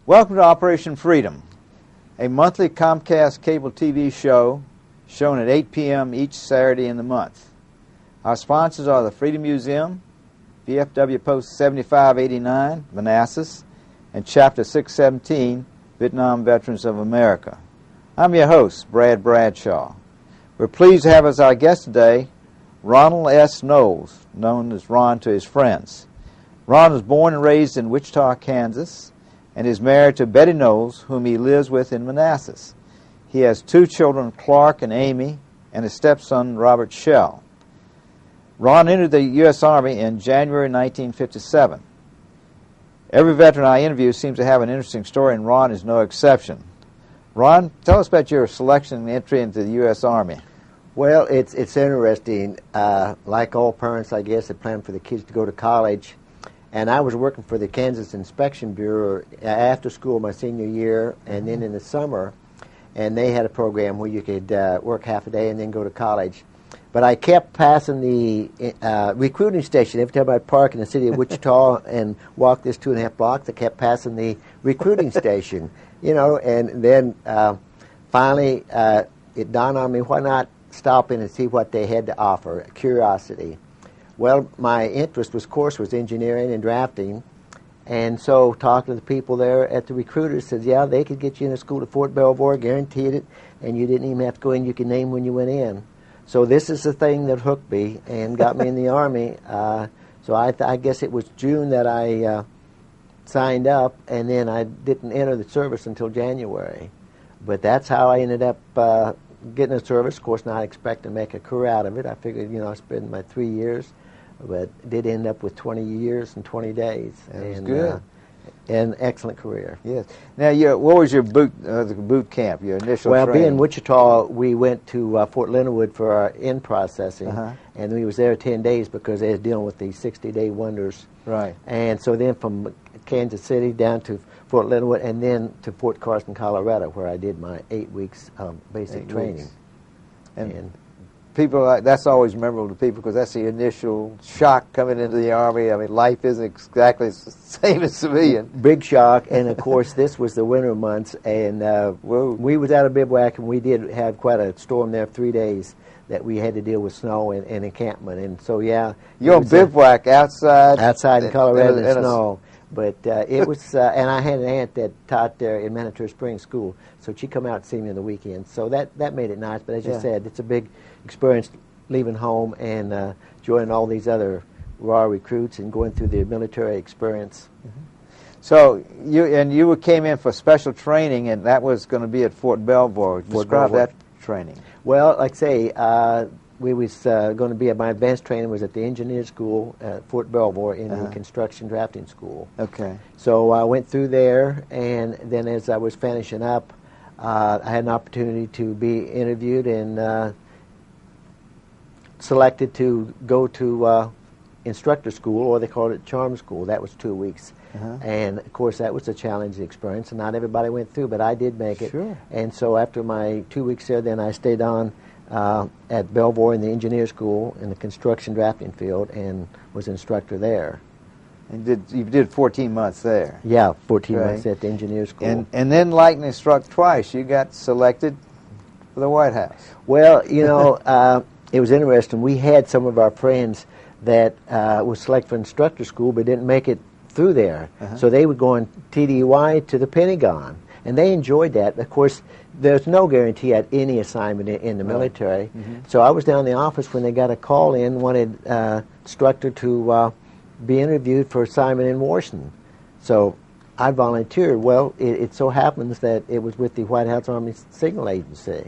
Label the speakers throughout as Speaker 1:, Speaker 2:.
Speaker 1: Welcome to Operation Freedom, a monthly Comcast cable TV show shown at 8 p.m. each Saturday in the month. Our sponsors are the Freedom Museum, VFW Post 7589, Manassas, and Chapter 617, Vietnam Veterans of America. I'm your host, Bradshaw. We're pleased to have as our guest today Ronald S. Knowles, known as Ron to his friends. Ron was born and raised in Wichita, Kansas, and is married to Betty Knowles, whom he lives with in Manassas. He has two children, Clark and Amy, and a stepson, Robert Shell. Ron entered the U.S. Army in January 1957. Every veteran I interview seems to have an interesting story, and Ron is no exception. Ron, tell us about your selection and entry into the U.S. Army.
Speaker 2: Well, it's interesting. Like all parents, I guess, that plan for the kids to go to college. And I was working for the Kansas Inspection Bureau after school my senior year and then in the summer. And they had a program where you could work half a day and then go to college. But I kept passing the recruiting station. Every time I'd park in the city of Wichita and walk this 2.5 blocks, I kept passing the recruiting station. You know, and then finally it dawned on me, why not stop in and see what they had to offer, curiosity. Well, my interest, of course, was engineering and drafting, and so talking to the people there at the recruiters said, yeah, they could get you in a school at Fort Belvoir, guaranteed it, and you didn't even have to go in, you could name when you went in. So this is the thing that hooked me and got me in the Army. So I guess it was June that I signed up, and then I didn't enter the service until January. But that's how I ended up getting the service. Of course, not expecting to make a career out of it. I figured, you know, I spent my 3 years, but did end up with 20 years and 20 days.
Speaker 1: That was good.
Speaker 2: An excellent career.
Speaker 1: Yes. Now, what was your boot camp, your initial training?
Speaker 2: Well, being in Wichita, we went to Fort Leonard Wood for our in processing, and we was there 10 days because they was dealing with these 60-day wonders. Right. And so then from Kansas City down to Fort Leonard Wood, and then to Fort Carson, Colorado, where I did my 8 weeks of basic training. And people,
Speaker 1: that's always memorable to people because that's the initial shock coming into the Army. I mean, life isn't exactly the same as civilian.
Speaker 2: Big shock, and of course this was the winter months, and we was out of bivouac, and we did have quite a storm there 3 days that we had to deal with snow and encampment, and so yeah.
Speaker 1: You're on bivouac outside?
Speaker 2: Outside in Colorado in snow. But it was, and I had an aunt that taught there in Manitou Springs School, so she'd come out and see me on the weekends. So that made it nice. But as you said, it's a big experience leaving home and joining all these other raw recruits and going through the military experience.
Speaker 1: So you came in for special training, and that was going to be at Fort Belvoir. Describe that training.
Speaker 2: Well, like I say, we was going to be at my advanced training was at the engineer school at Fort Belvoir in the construction drafting school. Okay. So I went through there, and then as I was finishing up, I had an opportunity to be interviewed and selected to go to instructor school, or they called it charm school. That was 2 weeks. And of course that was a challenging experience, and not everybody went through, but I did make it. Sure. And so after my 2 weeks there, then I stayed on at Belvoir in the engineer school in the construction drafting field and was instructor there.
Speaker 1: And you did 14 months there?
Speaker 2: Yeah, 14 months at the engineer school.
Speaker 1: And then, like instruct twice, you got selected for the White House.
Speaker 2: Well, you know, it was interesting. We had some of our friends that were selected for instructor school but didn't make it through there. So they would go on TDY to the Pentagon. And they enjoyed that. Of course, there's no guarantee at any assignment in the military. So I was down in the office when they got a call in, wanted instructor to be interviewed for assignment in Washington. So I volunteered. Well, it so happens that it was with the White House Army Signal Agency.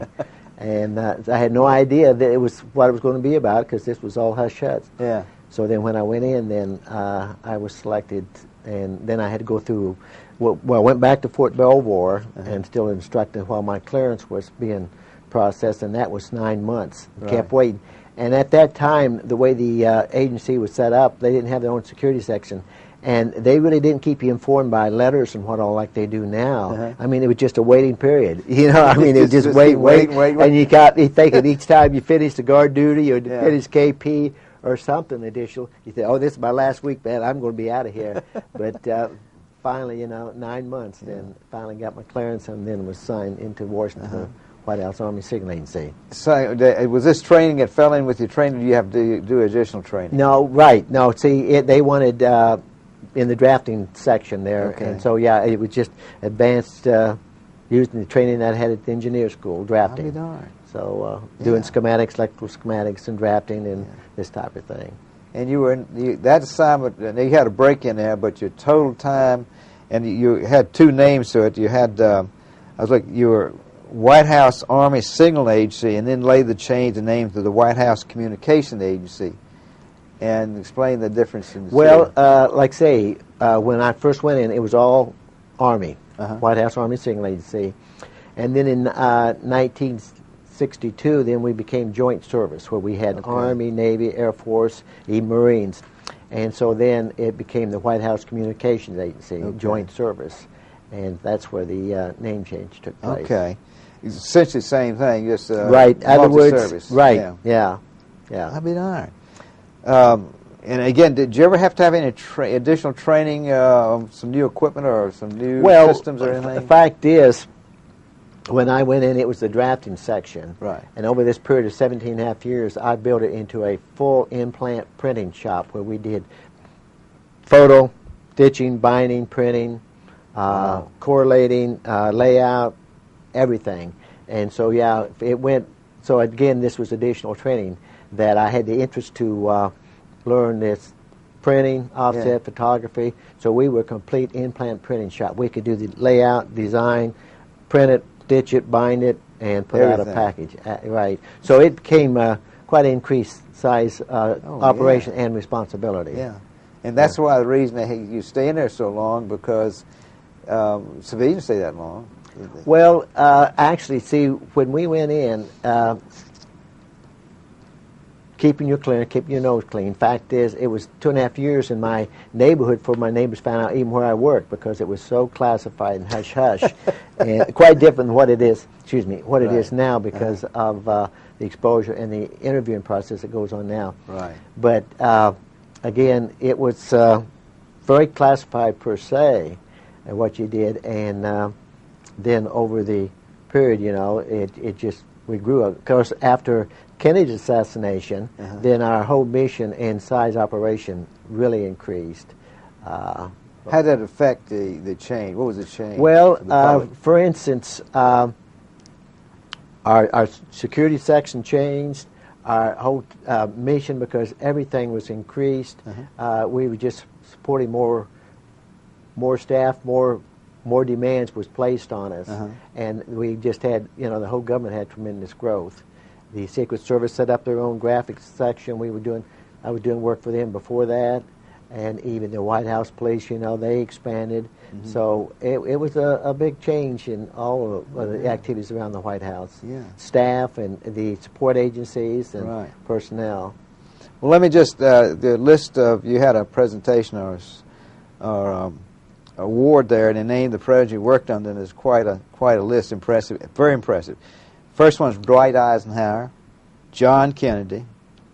Speaker 2: And I had no idea that it was what it was going to be about because this was all hush-hush. Yeah. So then when I went in, then I was selected, and then I had to go through. Well, I went back to Fort Belvoir and still instructed while my clearance was being processed, and that was 9 months. Kept waiting. And at that time, the way the agency was set up, they didn't have their own security section. And they really didn't keep you informed by letters and what all like they do now. I mean, it was just a waiting period. You know, I mean, it was just wait. And you think that each time you finish the guard duty or finish KP or something additional, you say, oh, this is my last week, man, I'm going to be out of here. But finally, 9 months, then finally got my clearance and then was signed into Washington, White House Army Signal Agency.
Speaker 1: So, was this training that fell in with your training, or do you have to do additional training?
Speaker 2: No, right. No, see, they wanted in the drafting section there, and so, it was just advanced using the training that I had at the engineer school, drafting.
Speaker 1: I'll be darned.
Speaker 2: So, doing schematics, electrical schematics, and drafting, and this type of thing.
Speaker 1: And you were that assignment. You had a break in there, but your total time, and you had two names to it. You had, you were White House Army Signal Agency, and then later changed the name to the White House Communication Agency. And explain the difference in the two.
Speaker 2: Like say, when I first went in, it was all Army, White House Army Signal Agency, and then in 1962, then we became Joint Service, where we had Army, Navy, Air Force, even Marines, and so then it became the White House Communications Agency, Joint Service, and that's where the name change took place.
Speaker 1: Okay, it's essentially the same thing, just
Speaker 2: right. Other words,
Speaker 1: service.
Speaker 2: Right. Yeah.
Speaker 1: I'll be darned. And again, did you ever have to have any additional training, some new equipment or some new systems or anything?
Speaker 2: The fact is, when I went in, it was the drafting section.
Speaker 1: Right.
Speaker 2: And over this period of 17 and a half years, I built it into a full implant printing shop where we did photo, stitching, binding, printing, correlating, layout, everything. And so, it went, so again, this was additional training that I had the interest to learn this printing, offset, photography. So we were a complete implant printing shop. We could do the layout, design, print it, stitch it, bind it, and put out a package. Right. So it became quite an increased size operation and responsibility.
Speaker 1: Yeah. And that's why the reason you stay in there so long, because civilians stay that long.
Speaker 2: Well, actually, see, when we went in, keeping your nose clean. Fact is, it was 2.5 years in my neighborhood before my neighbors found out even where I worked, because it was so classified and hush-hush, and quite different than what it is, it is now because of the exposure and the interviewing process that goes on now.
Speaker 1: Right.
Speaker 2: But again, it was very classified per se, what you did, and then over the period, it just, we grew up. Of course, after Kennedy's assassination, then our whole mission and size operation really increased.
Speaker 1: How did that affect the change? What was the change?
Speaker 2: Well, for instance, our security section changed, our whole mission, because everything was increased. We were just supporting more staff, more demands was placed on us, and we just had, the whole government had tremendous growth. The Secret Service set up their own graphics section. I was doing work for them before that, and even the White House Police, they expanded. So it was a big change in all of the activities around the White House. Staff and the support agencies and personnel.
Speaker 1: Well, let me just, the list of, you had a presentation or award there, and the name of the president you worked on, then is quite a list. Impressive, very impressive. First one's Dwight Eisenhower, John Kennedy,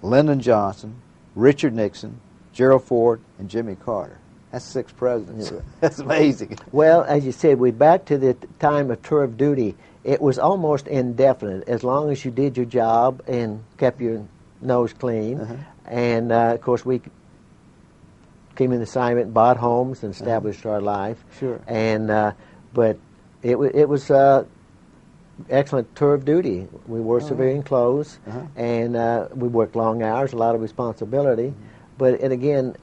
Speaker 1: Lyndon Johnson, Richard Nixon, Gerald Ford, and Jimmy Carter. That's 6 presidents. That's amazing.
Speaker 2: Well, as you said, we're back to the time of tour of duty. It was almost indefinite, as long as you did your job and kept your nose clean. And, of course, we came in assignment, bought homes, and established our life.
Speaker 1: Sure.
Speaker 2: And, but it was excellent tour of duty. We wore civilian clothes, and we worked long hours, a lot of responsibility. But and again,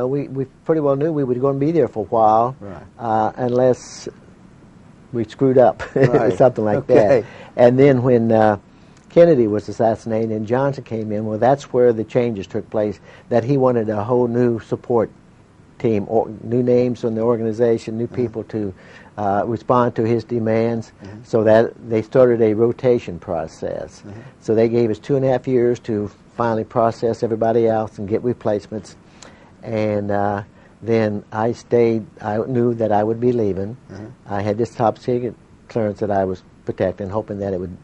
Speaker 2: we pretty well knew we were going to be there for a while, unless we screwed up, something like that. And then when Kennedy was assassinated and Johnson came in, well, that's where the changes took place. That he wanted a whole new support team, or new names in the organization, new people to respond to his demands, so that they started a rotation process. So they gave us 2.5 years to finally process everybody else and get replacements. And then I stayed. I knew that I would be leaving. I had this top secret clearance that I was protecting, hoping that it would,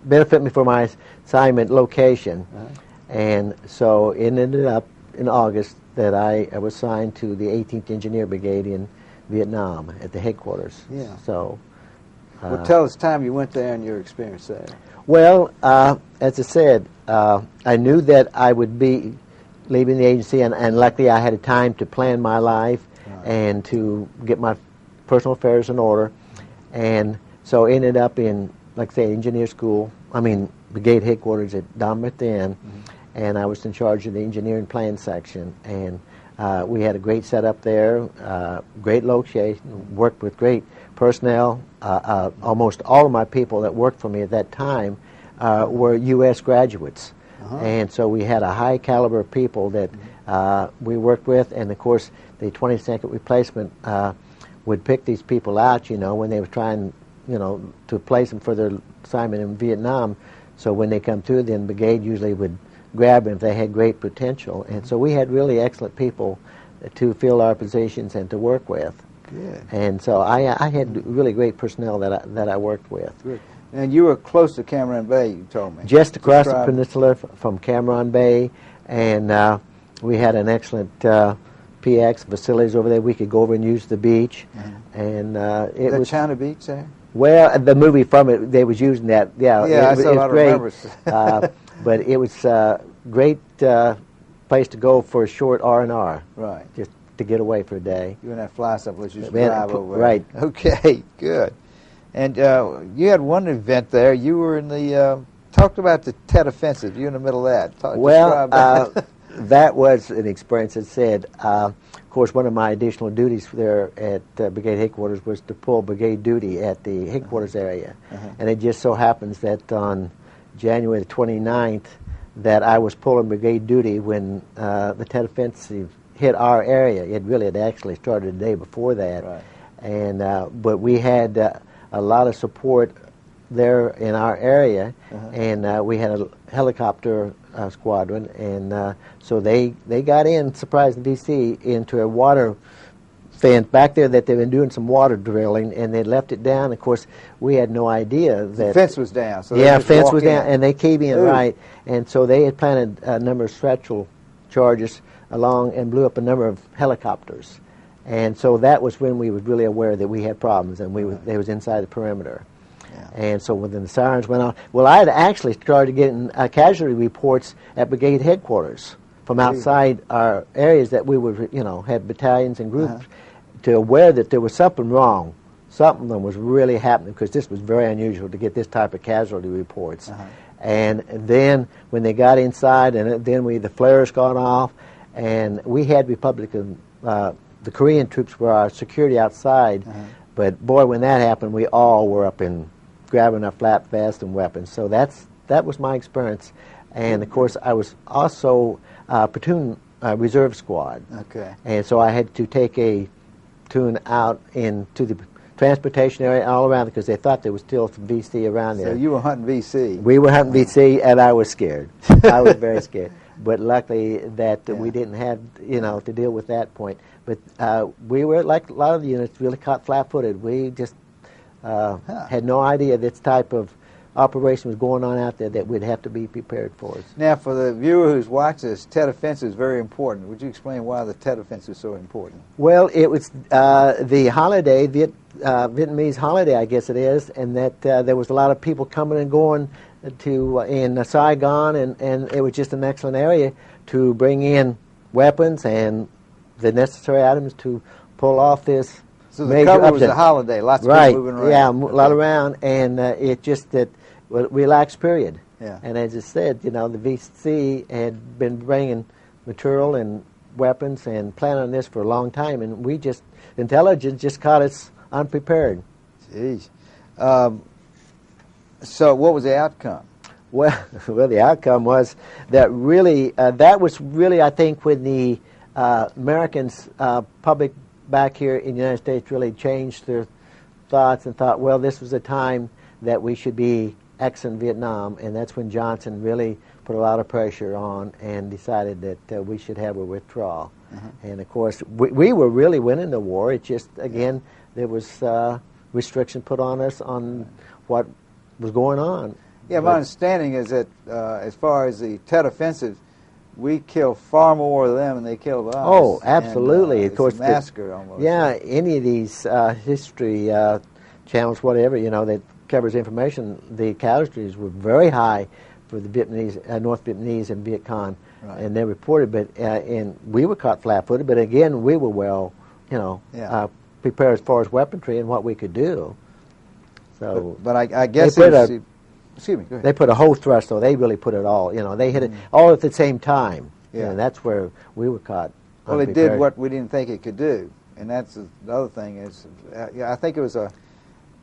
Speaker 2: benefit me for my assignment location. And so it ended up in August that I was assigned to the 18th Engineer Brigade in Vietnam at the headquarters.
Speaker 1: Yeah.
Speaker 2: So.
Speaker 1: Well, tell us the time you went there and your experience there.
Speaker 2: Well, as I said, I knew that I would be leaving the agency, and luckily I had time to plan my life and to get my personal affairs in order. And so ended up in, like I say, engineer school. Brigade headquarters at Dartmouth then, and I was in charge of the engineering plan section. And we had a great setup there, great location, worked with great personnel. Almost all of my people that worked for me at that time were U.S. graduates. And so we had a high caliber of people that we worked with, and of course the 22nd Replacement would pick these people out, when they were trying, to place them for their assignment in Vietnam. So when they come through, then brigade usually would grab them if they had great potential. And so we had really excellent people to fill our positions and to work with.
Speaker 1: Good.
Speaker 2: And so I had really great personnel that I worked with.
Speaker 1: Good. And you were close to Cameron Bay, you told me.
Speaker 2: Just across the peninsula from Cameron Bay, and we had an excellent PX facilities over there. We could go over and use the beach. And it was
Speaker 1: China Beach there?
Speaker 2: Well, the movie from it, they was using that. Yeah,
Speaker 1: I remember.
Speaker 2: But it was a great place to go for a short R&R.
Speaker 1: Right.
Speaker 2: Just to get away for a day.
Speaker 1: You and that fly stuff was just drive over.
Speaker 2: Right.
Speaker 1: Okay, good. And you had one event there. You were in the, talked about the Tet Offensive. You in the middle of that.
Speaker 2: Well, that was an experience. As said, of course, one of my additional duties there at Brigade Headquarters was to pull brigade duty at the headquarters area. And it just so happens that on January the 29th that I was pulling brigade duty when the Tet Offensive hit our area. It really had actually started the day before that.
Speaker 1: Right.
Speaker 2: And but we had a lot of support there in our area, and we had a helicopter squadron, and so they got in, surprised D.C., into a water fence back there that they've been doing some water drilling, and they left it down. Of course, we had no idea that...
Speaker 1: The fence was down. So
Speaker 2: fence was down, and they came in, right, and so they had planted a number of structural charges along and blew up a number of helicopters. And so that was when we were really aware that we had problems, and they was inside the perimeter. Yeah. And so when the sirens went off, well, I had actually started getting casualty reports at brigade headquarters from outside our areas that we would, had battalions and groups to aware that there was something wrong. Something was really happening, because this was very unusual to get this type of casualty reports. And then when they got inside, and then the flares got off, and we had Republican, the Korean troops were our security outside, but boy, when that happened, we all were up in grabbing our flap vests and weapons. So that was my experience. And of course, I was also platoon reserve squad.
Speaker 1: Okay.
Speaker 2: And so I had to take a platoon out into the transportation area all around, because they thought there was still some VC around there.
Speaker 1: So you were hunting VC.
Speaker 2: We were hunting VC, and I was scared. I was very scared. But luckily that we didn't have, to deal with that point. But we were, like a lot of the units, really caught flat-footed. We just had no idea this type of operation was going on out there that we'd have to be prepared for.
Speaker 1: Now, for the viewer who's watching this, Tet Offensive is very important. Would you explain why the Tet Offensive is so important? Well,
Speaker 2: it was the holiday, Vietnamese holiday, I guess it is, and that there was a lot of people coming and going in Saigon, and it was just an excellent area to bring in weapons and the necessary items to pull off this.
Speaker 1: So the cover was a holiday, lots of people moving around.
Speaker 2: Yeah, a lot around, and it just that relaxed period.
Speaker 1: Yeah.
Speaker 2: And as I said, the VC had been bringing material and weapons and planning on this for a long time, and intelligence just caught us unprepared.
Speaker 1: Jeez. So what was the outcome?
Speaker 2: Well, the outcome was that really, I think, when the Americans, public back here in the United States, really changed their thoughts and thought, well, this was a time that we should be exiting Vietnam, and that's when Johnson really put a lot of pressure on and decided that we should have a withdrawal. And of course, we were really winning the war. It just, again, there was restriction put on us on what was going on.
Speaker 1: Yeah, my understanding is that as far as the Tet Offensive, we kill far more of them than they kill of us.
Speaker 2: Oh, absolutely.
Speaker 1: And,
Speaker 2: of course,
Speaker 1: it's a massacre almost.
Speaker 2: Yeah, any of these history channels, whatever, that covers information, the casualties were very high for the Vietnamese, North Vietnamese and Viet Cong,
Speaker 1: Right.
Speaker 2: and they reported, but and we were caught flat-footed, but again, we were well, prepared as far as weaponry and what we could do. So,
Speaker 1: but I guess excuse me. Go ahead.
Speaker 2: They put a whole thrust, though. They really put it all. They hit it all at the same time.
Speaker 1: Yeah.
Speaker 2: And that's where we were caught.
Speaker 1: Well, it did what we didn't think it could do, and that's the other thing is, I think it was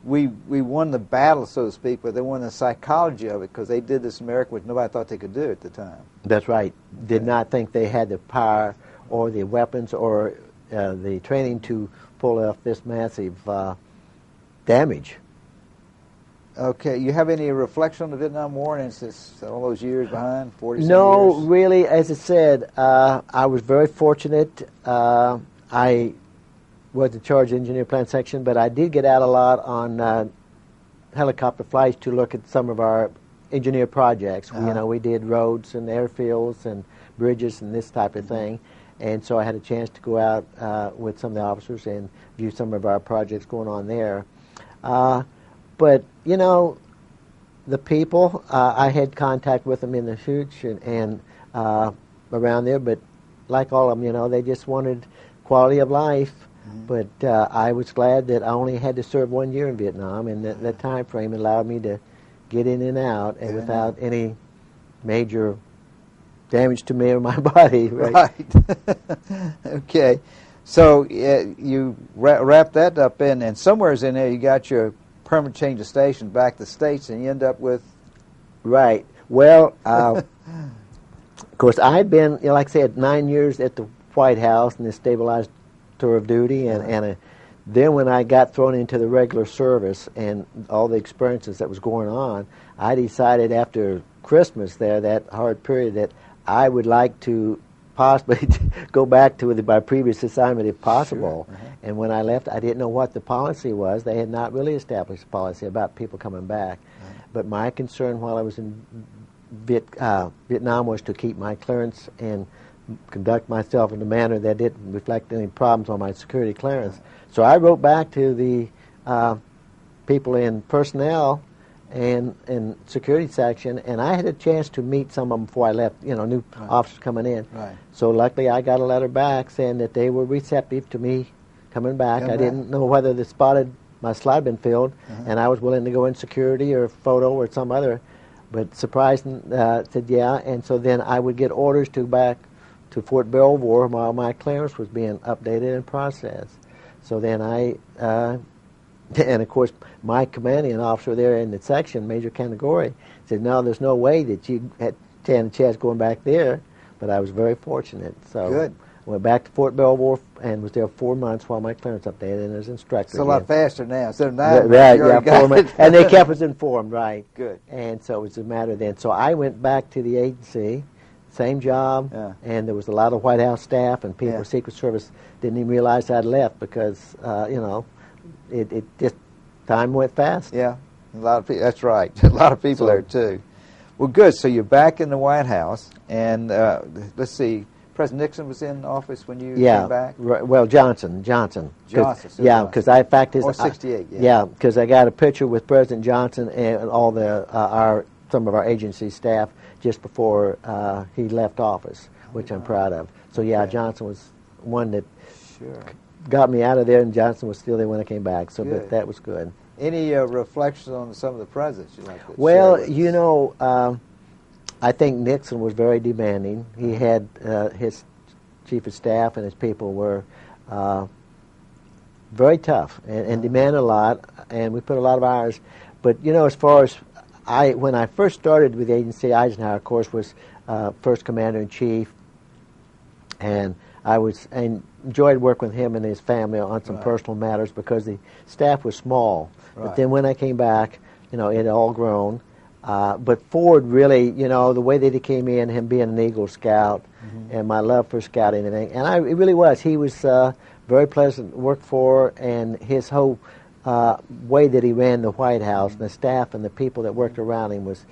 Speaker 1: we won the battle, so to speak, but they won the psychology of it because they did this in America, which nobody thought they could do at the time.
Speaker 2: That's right. Did not think they had the power or the weapons or the training to pull off this massive damage.
Speaker 1: Okay, you have any reflection on the Vietnam War and it's all those years behind, 40
Speaker 2: No,
Speaker 1: years?
Speaker 2: really, as I said, I was very fortunate. I was in charge of engineer plant section, but I did get out a lot on helicopter flights to look at some of our engineer projects. We did roads and airfields and bridges and this type of thing. And so I had a chance to go out with some of the officers and view some of our projects going on there. But, the people, I had contact with them in the church and around there, but like all of them, they just wanted quality of life. But I was glad that I only had to serve 1 year in Vietnam, and that time frame allowed me to get in and out and without any major damage to me or my body.
Speaker 1: Right. Okay. So you wrap that up and somewhere's in there you got your permanent change of station back to the States, and you end up with...
Speaker 2: Right. Well, of course, I'd been, like I said, 9 years at the White House in the stabilized tour of duty, and then when I got thrown into the regular service and all the experiences that was going on, I decided after Christmas there, that hard period, that I would like to possibly go back to my previous assignment if possible.
Speaker 1: Sure.
Speaker 2: And when I left, I didn't know what the policy was. They had not really established a policy about people coming back. But my concern while I was in Vietnam was to keep my clearance and conduct myself in a manner that didn't reflect any problems on my security clearance. So I wrote back to the people in personnel and security section, and I had a chance to meet some of them before I left, new officers coming in.
Speaker 1: Right.
Speaker 2: So luckily I got a letter back saying that they were receptive to me coming back. I didn't know whether my slot had been filled, and I was willing to go in security or photo or some other, but surprised said yeah, and so then I would get orders to back to Fort Belvoir while my clearance was being updated and processed. So then and of course, my commanding officer there in the section, Major Category, said, no, there's no way that you had a chance going back there, but I was very fortunate. So
Speaker 1: good.
Speaker 2: Went back to Fort Belvoir and was there 4 months while my clearance updated and as instructor.
Speaker 1: It's a lot faster now. Instead of 9 months,
Speaker 2: right,
Speaker 1: you already got
Speaker 2: 4 months. And they kept us informed, right.
Speaker 1: Good.
Speaker 2: And so it was a matter then. So I went back to the agency, same job, and there was a lot of White House staff and people, Secret Service didn't even realize I'd left because, it just, time went fast.
Speaker 1: Yeah, a lot of people, that's right. A lot of people there, too. Well, good. So you're back in the White House, and let's see, President Nixon was in office when you came back?
Speaker 2: Well, Johnson. Yeah, because I, in fact,
Speaker 1: 68,
Speaker 2: yeah, because I got a picture with President Johnson and all some of our agency staff just before he left office, which I'm proud of. So, yeah, Johnson was one that got me out of there, and Johnson was still there when I came back. So, but that was good.
Speaker 1: Any reflections on some of the presidents you like to
Speaker 2: Well,
Speaker 1: share
Speaker 2: I think Nixon was very demanding. He had his chief of staff and his people were very tough and demanded a lot, and we put a lot of hours. But, as far as when I first started with the agency, Eisenhower, of course, was first commander-in-chief, and I enjoyed working with him and his family on some personal matters because the staff was small. But then when I came back, it had all grown. But Ford really, the way that he came in, him being an Eagle Scout, and my love for scouting and everything, and it really was. He was very pleasant to work for, and his whole way that he ran the White House, and the staff and the people that worked around him was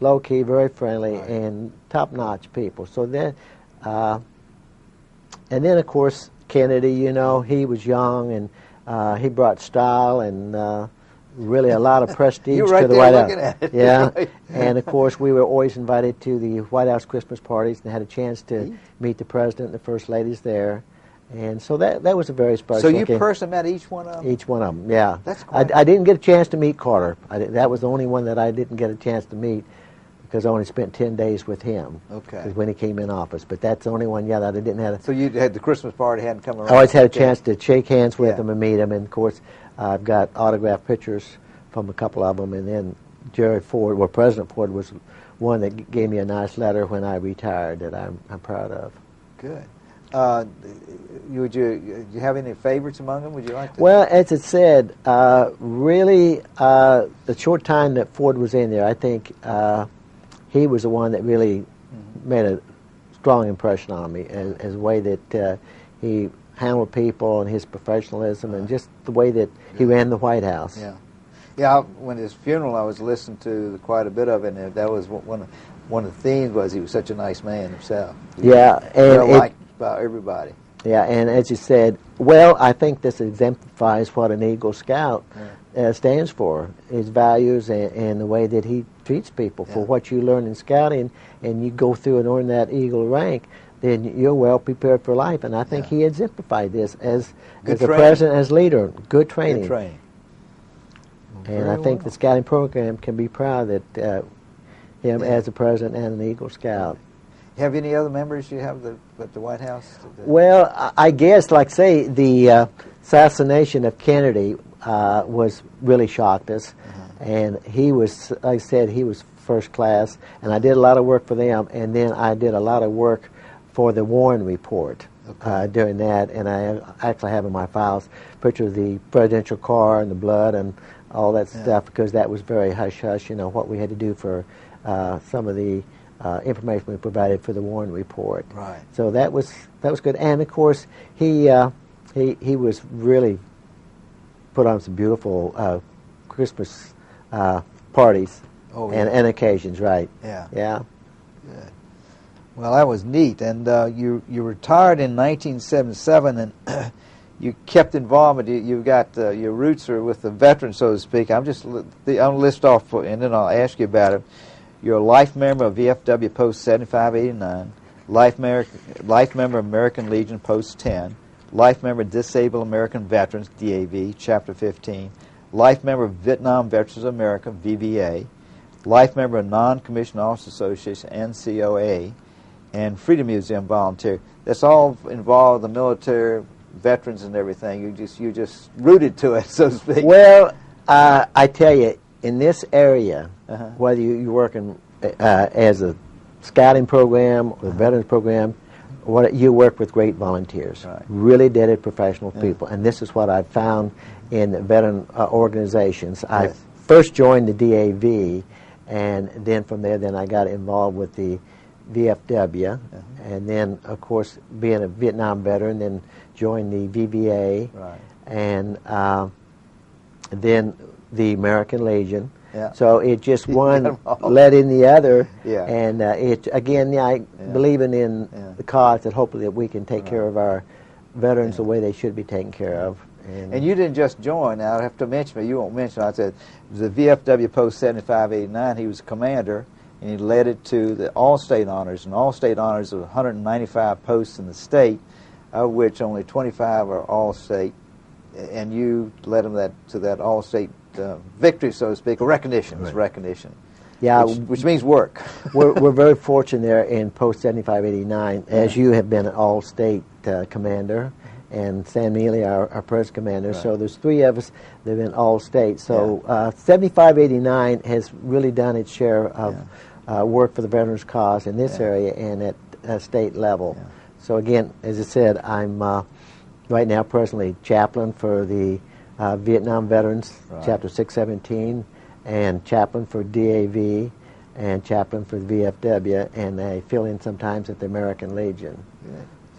Speaker 2: low-key, very friendly,
Speaker 1: Right.
Speaker 2: and top-notch people. So then, and then, of course, Kennedy, you know, he was young, and he brought style and really a lot of prestige
Speaker 1: You're right
Speaker 2: to the
Speaker 1: there
Speaker 2: White
Speaker 1: looking
Speaker 2: House.
Speaker 1: at it.
Speaker 2: Yeah,
Speaker 1: Right.
Speaker 2: and of course we were always invited to the White House Christmas parties and had a chance to meet the president and the first ladies there, and so that was a very special.
Speaker 1: So you
Speaker 2: occasion.
Speaker 1: personally met each one of them?
Speaker 2: Each one of them, yeah.
Speaker 1: That's quite
Speaker 2: I didn't get a chance to meet Carter. That was the only one that I didn't get a chance to meet because I only spent 10 days with him.
Speaker 1: Okay.
Speaker 2: When he came in office, but that's the only one, yeah, that I didn't have.
Speaker 1: So you had the Christmas party hadn't come around?
Speaker 2: I always had a
Speaker 1: Okay.
Speaker 2: chance to shake hands with
Speaker 1: Yeah.
Speaker 2: them and meet them, and of course I've got autographed pictures from a couple of them, and then Jerry Ford, well, President Ford was one that gave me a nice letter when I retired that I'm proud of.
Speaker 1: Good. Would you have any favorites among them? Would you like to?
Speaker 2: Well, as it said, really, the short time that Ford was in there, I think he was the one that really made a strong impression on me, as the way that he handled people and his professionalism and just the way that he ran the White House.
Speaker 1: Yeah. Yeah, when his funeral, I was listening to quite a bit of it, and that was one of the themes was he was such a nice man himself.
Speaker 2: Yeah, and
Speaker 1: well liked by everybody.
Speaker 2: Yeah, and as you said, well, I think this exemplifies what an Eagle Scout stands for, his values and the way that he treats people. For what you learn in scouting and you go through and earn that Eagle rank, then you're well prepared for life. And I think he exemplified this as a president, as leader. Good training.
Speaker 1: Good training.
Speaker 2: And I think the scouting program can be proud that him as a president and an Eagle Scout.
Speaker 1: Have any other members you have at the White House?
Speaker 2: Well, I guess, like say, the assassination of Kennedy was really shocked us, and he was, like I said, he was first class, and I did a lot of work for them, and then I did a lot of work for the Warren Report during that, and I actually have in my files pictures of the presidential car and the blood and all that stuff, because that was very hush-hush, you know, what we had to do for some of the information we provided for the Warren Report.
Speaker 1: Right.
Speaker 2: So that was good, and of course he was really put on some beautiful Christmas parties and occasions, right?
Speaker 1: Yeah.
Speaker 2: Yeah.
Speaker 1: Good. Well, that was neat, and you retired in 1977, and you kept involvement. You've got your roots are with the veterans, so to speak. I'll list off, and then I'll ask you about it. You're a life member of VFW Post 7589, life member of American Legion Post 10, life member of Disabled American Veterans, DAV, Chapter 15, life member of Vietnam Veterans of America, VVA, life member of Non-Commissioned Officers Association, NCOA, and Freedom Museum volunteer. That's all involved the military, veterans, and everything. You just rooted to it, so to speak.
Speaker 2: Well, I tell you, in this area, whether you're working as a scouting program or a veterans program, you work with great volunteers, really dedicated professional people, and this is what I've found in the veteran organizations. I first joined the DAV, and then from there, then I got involved with the VFW, and then, of course, being a Vietnam veteran, then joined the VVA, and then the American Legion. So it just one led in the other, and it again, I believing in the cause that hopefully that we can take care of our veterans the way they should be taken care of.
Speaker 1: And you didn't just join. Now I have to mention, but you won't mention. I said the VFW Post 7589. He was a commander, and he led it to the All-State Honors. And All-State Honors are 195 posts in the state, of which only 25 are All-State. And you led them to that All-State victory, so to speak, or recognition. It's recognition.
Speaker 2: Yeah,
Speaker 1: which means work.
Speaker 2: we're very fortunate there in Post 7589, as you have been an All-State commander, and Sam Neely, our present commander. So there's three of us that have been All-State. So 7589 has really done its share of work for the veterans cause in this area and at state level. So again, as I said, I'm right now presently chaplain for the Vietnam Veterans, Chapter 617, and chaplain for DAV, and chaplain for the VFW, and I fill in sometimes at the American Legion.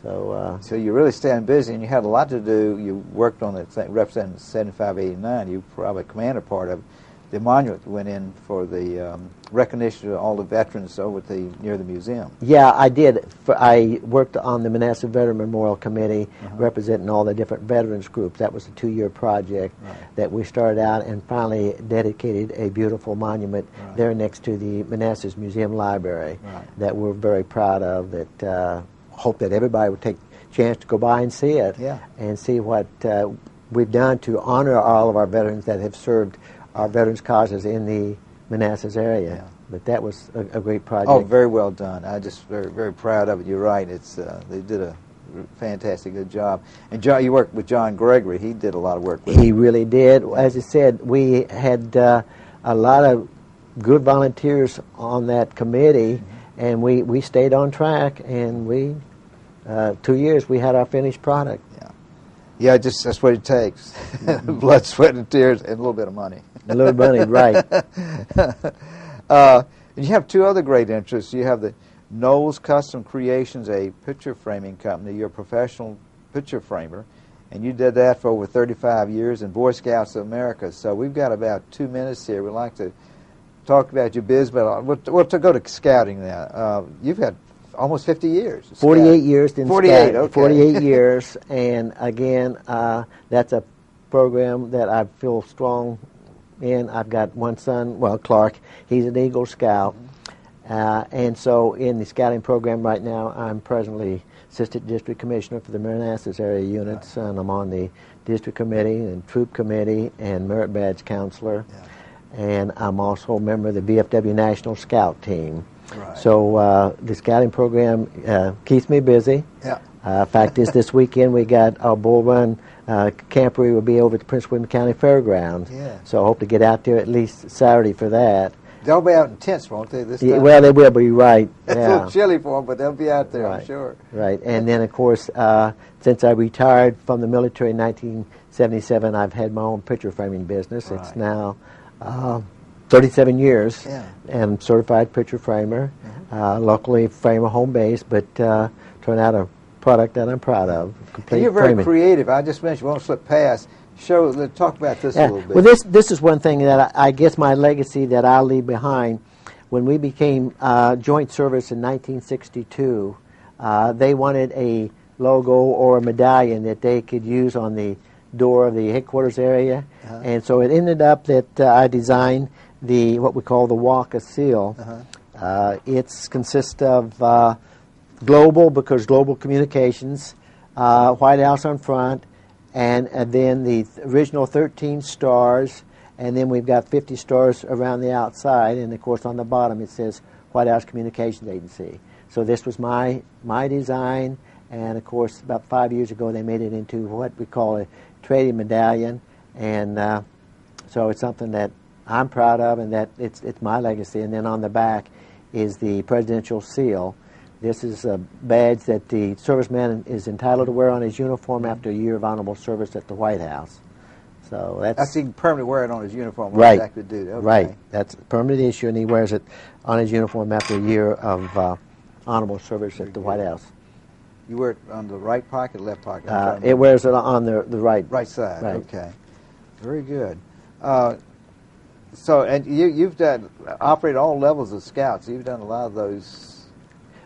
Speaker 2: So
Speaker 1: you're really staying busy, and you had a lot to do. You worked on it, representing 7589. You probably commanded part of it. the monument went in for the recognition of all the veterans over near the museum.
Speaker 2: Yeah, I did. I worked on the Manassas Veteran Memorial Committee, representing all the different veterans groups. That was a 2-year project that we started out and finally dedicated a beautiful monument there next to the Manassas Museum Library that we're very proud of, that hope that everybody would take a chance to go by and see it and see what we've done to honor all of our veterans that have served our veterans' causes in the Manassas area.
Speaker 1: Yeah.
Speaker 2: But that was a great project.
Speaker 1: Oh, very well done. I'm just very, very proud of it. You're right. It's they did a fantastic good job. And John, you worked with John Gregory. He did a lot of work with
Speaker 2: He really did. As I said, we had a lot of good volunteers on that committee, and we stayed on track, and 2 years we had our finished product.
Speaker 1: Yeah, just that's what it takes. Blood, sweat, and tears, and a little bit of money.
Speaker 2: A little money, right.
Speaker 1: You have 2 other great interests. You have the Knowles Custom Creations, a picture framing company. You're a professional picture framer, and you did that for over 35 years in Boy Scouts of America. So we've got about 2 minutes here. We'd like to talk about your biz, but we'll go to scouting now. You've had almost 50 years.
Speaker 2: 48 years in
Speaker 1: 48,
Speaker 2: scouting.
Speaker 1: okay.
Speaker 2: 48 years, and again, that's a program that I feel strong in. I've got one son, well, Clark. He's an Eagle Scout, and so in the scouting program right now, I'm presently Assistant District Commissioner for the Manassas area units, and I'm on the District Committee and Troop Committee and Merit Badge Counselor, and I'm also a member of the VFW National Scout Team. So the scouting program keeps me busy. Fact is, this weekend we got our bull run camporee will be over at the Prince William County Fairgrounds. So I hope to get out there at least Saturday for that.
Speaker 1: They'll be out in tents, won't they, this time?
Speaker 2: Well, they will be, right.
Speaker 1: It's a little chilly for them, but they'll be out there, I'm sure.
Speaker 2: Right, and then, of course, since I retired from the military in 1977, I've had my own picture framing business. It's now 37 years, and I'm certified picture framer. Locally frame a home base, but turn out a product that I'm proud of.
Speaker 1: And you're very creative. I just mentioned, won't slip past. Talk about this a little bit.
Speaker 2: Well, this is one thing that I guess my legacy that I'll leave behind. When we became joint service in 1962, they wanted a logo or a medallion that they could use on the door of the headquarters area, and so it ended up that I designed what we call the Walk of Seal. It consists of global, because global communications, White House on front, and then the original 13 stars, and then we've got 50 stars around the outside, and of course on the bottom it says White House Communications Agency. So this was my design, and of course about 5 years ago they made it into what we call a trading medallion, and so it's something that I'm proud of, and that it's my legacy. And then on the back is the presidential seal. This is a badge that the serviceman is entitled to wear on his uniform after a year of honorable service at the White House. So that's
Speaker 1: he can permanently wear it on his uniform.
Speaker 2: Right.
Speaker 1: Exactly do. Okay.
Speaker 2: Right. That's a permanent issue, and he wears it on his uniform after a year of honorable service at the White House.
Speaker 1: You wear it on the right pocket, left pocket?
Speaker 2: It wears it on the right.
Speaker 1: Right side.
Speaker 2: Right.
Speaker 1: Okay. Very good. So, and you've operated all levels of scouts. You've done a lot of those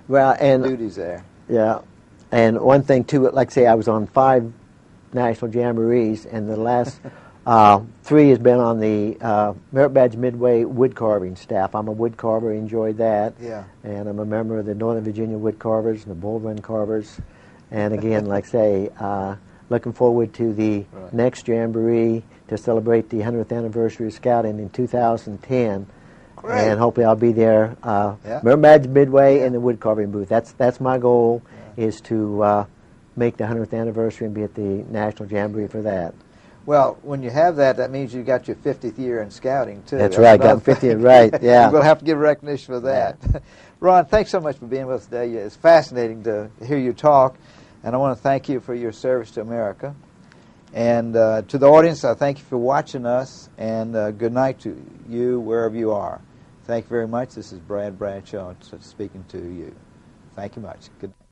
Speaker 1: duties there. Yeah.
Speaker 2: And one thing, too, like say I was on 5 national jamborees, and the last 3 has been on the Merit Badge Midway wood carving staff. I'm a wood carver, enjoyed that.
Speaker 1: Yeah.
Speaker 2: And I'm a member of the Northern Virginia Wood Carvers and the Bull Run Carvers. And again, like say, looking forward to the next jamboree to celebrate the 100th anniversary of Scouting in 2010. Great. And hopefully I'll be there. Merit Badge Midway and the wood carving booth. That's my goal, is to make the 100th anniversary and be at the National Jamboree for that.
Speaker 1: Well, when you have that, that means you got your 50th year in scouting, too.
Speaker 2: That's right, got 50th, right, yeah.
Speaker 1: We'll have to give recognition for that. Yeah. Ron, thanks so much for being with us today. It's fascinating to hear you talk, and I want to thank you for your service to America. And to the audience, I thank you for watching us, and good night to you wherever you are. Thank you very much. This is Bradshaw speaking to you. Thank you much. Good night.